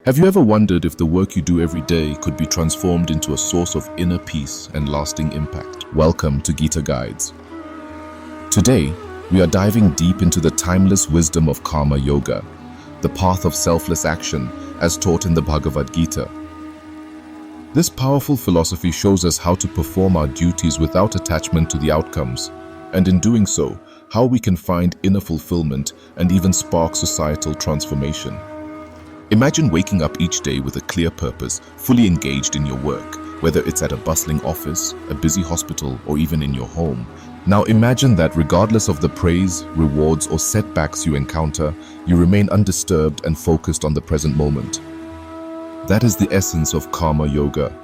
Have you ever wondered if the work you do every day could be transformed into a source of inner peace and lasting impact? Welcome to Gita Guides. Today, we are diving deep into the timeless wisdom of Karma Yoga, the path of selfless action as taught in the Bhagavad Gita. This powerful philosophy shows us how to perform our duties without attachment to the outcomes, and in doing so, how we can find inner fulfillment and even spark societal transformation. Imagine waking up each day with a clear purpose, fully engaged in your work, whether it's at a bustling office, a busy hospital, or even in your home. Now imagine that regardless of the praise, rewards, or setbacks you encounter, you remain undisturbed and focused on the present moment. That is the essence of Karma Yoga,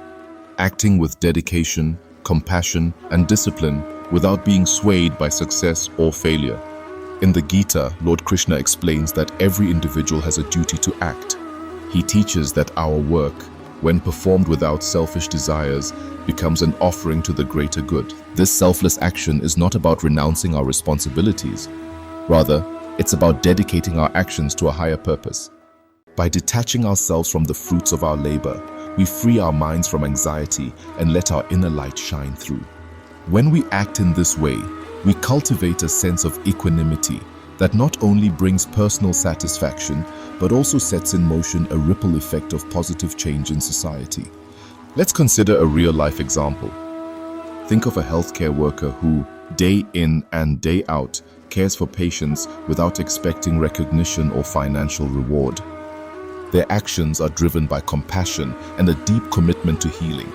acting with dedication, compassion, and discipline without being swayed by success or failure. In the Gita, Lord Krishna explains that every individual has a duty to act. He teaches that our work, when performed without selfish desires, becomes an offering to the greater good. This selfless action is not about renouncing our responsibilities. Rather, it's about dedicating our actions to a higher purpose. By detaching ourselves from the fruits of our labor, we free our minds from anxiety and let our inner light shine through. When we act in this way, we cultivate a sense of equanimity that not only brings personal satisfaction, but also sets in motion a ripple effect of positive change in society. Let's consider a real-life example. Think of a healthcare worker who, day in and day out, cares for patients without expecting recognition or financial reward. Their actions are driven by compassion and a deep commitment to healing.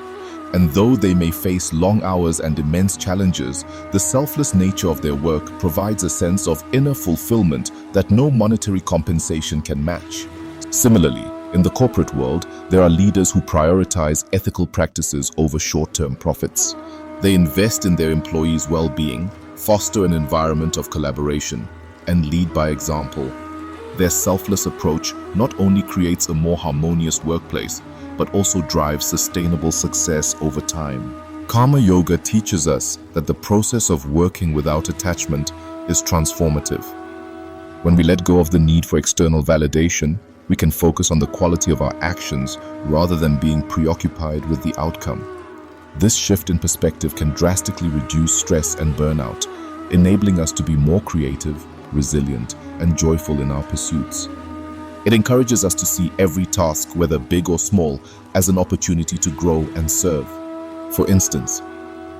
And though they may face long hours and immense challenges, the selfless nature of their work provides a sense of inner fulfillment that no monetary compensation can match. Similarly, in the corporate world, there are leaders who prioritize ethical practices over short-term profits. They invest in their employees' well-being, foster an environment of collaboration, and lead by example. Their selfless approach not only creates a more harmonious workplace, but also drives sustainable success over time. Karma Yoga teaches us that the process of working without attachment is transformative. When we let go of the need for external validation, we can focus on the quality of our actions rather than being preoccupied with the outcome. This shift in perspective can drastically reduce stress and burnout, enabling us to be more creative, resilient, and joyful in our pursuits. It encourages us to see every task, whether big or small, as an opportunity to grow and serve. For instance,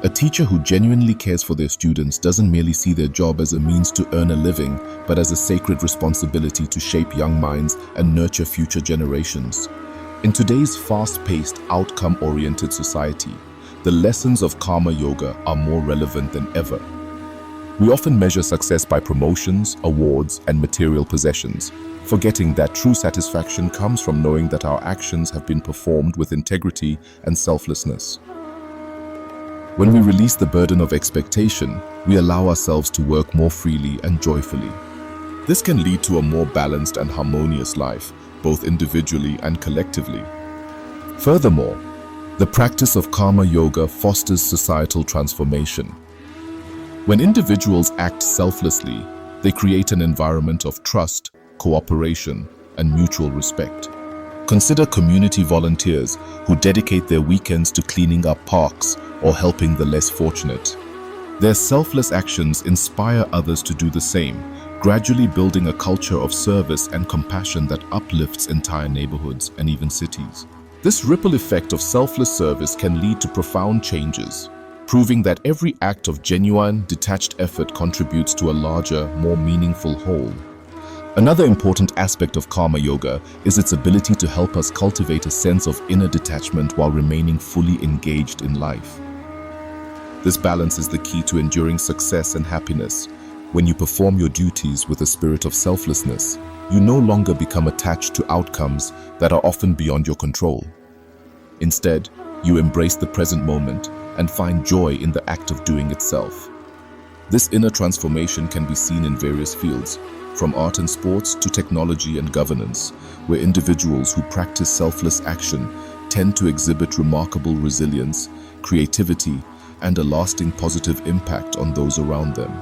a teacher who genuinely cares for their students doesn't merely see their job as a means to earn a living, but as a sacred responsibility to shape young minds and nurture future generations. In today's fast-paced, outcome-oriented society, the lessons of Karma Yoga are more relevant than ever. We often measure success by promotions, awards, and material possessions, forgetting that true satisfaction comes from knowing that our actions have been performed with integrity and selflessness. When we release the burden of expectation, we allow ourselves to work more freely and joyfully. This can lead to a more balanced and harmonious life, both individually and collectively. Furthermore, the practice of Karma Yoga fosters societal transformation. When individuals act selflessly, they create an environment of trust, cooperation, and mutual respect. Consider community volunteers who dedicate their weekends to cleaning up parks or helping the less fortunate. Their selfless actions inspire others to do the same, gradually building a culture of service and compassion that uplifts entire neighborhoods and even cities. This ripple effect of selfless service can lead to profound changes, proving that every act of genuine, detached effort contributes to a larger, more meaningful whole. Another important aspect of Karma Yoga is its ability to help us cultivate a sense of inner detachment while remaining fully engaged in life. This balance is the key to enduring success and happiness. When you perform your duties with a spirit of selflessness, you no longer become attached to outcomes that are often beyond your control. Instead, you embrace the present moment and find joy in the act of doing itself. This inner transformation can be seen in various fields, from art and sports to technology and governance, where individuals who practice selfless action tend to exhibit remarkable resilience, creativity, and a lasting positive impact on those around them.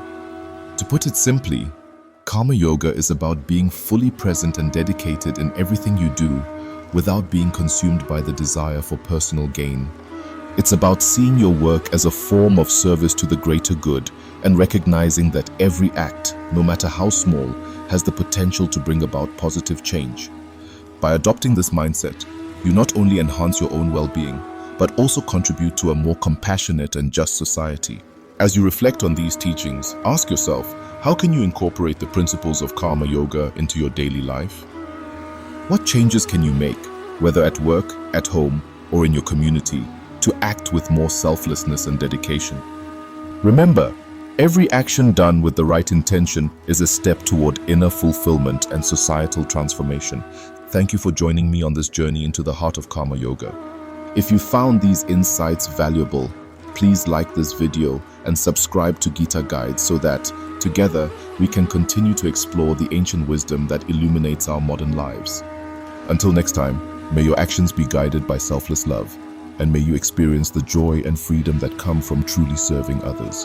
To put it simply, Karma Yoga is about being fully present and dedicated in everything you do, without being consumed by the desire for personal gain. It's about seeing your work as a form of service to the greater good and recognizing that every act, no matter how small, has the potential to bring about positive change. By adopting this mindset, you not only enhance your own well-being, but also contribute to a more compassionate and just society. As you reflect on these teachings, ask yourself, how can you incorporate the principles of karma yoga into your daily life? What changes can you make, whether at work, at home, or in your community, to act with more selflessness and dedication? Remember, every action done with the right intention is a step toward inner fulfillment and societal transformation. Thank you for joining me on this journey into the heart of karma yoga. If you found these insights valuable, please like this video and subscribe to Gita Guides so that, together, we can continue to explore the ancient wisdom that illuminates our modern lives. Until next time, may your actions be guided by selfless love, and may you experience the joy and freedom that come from truly serving others.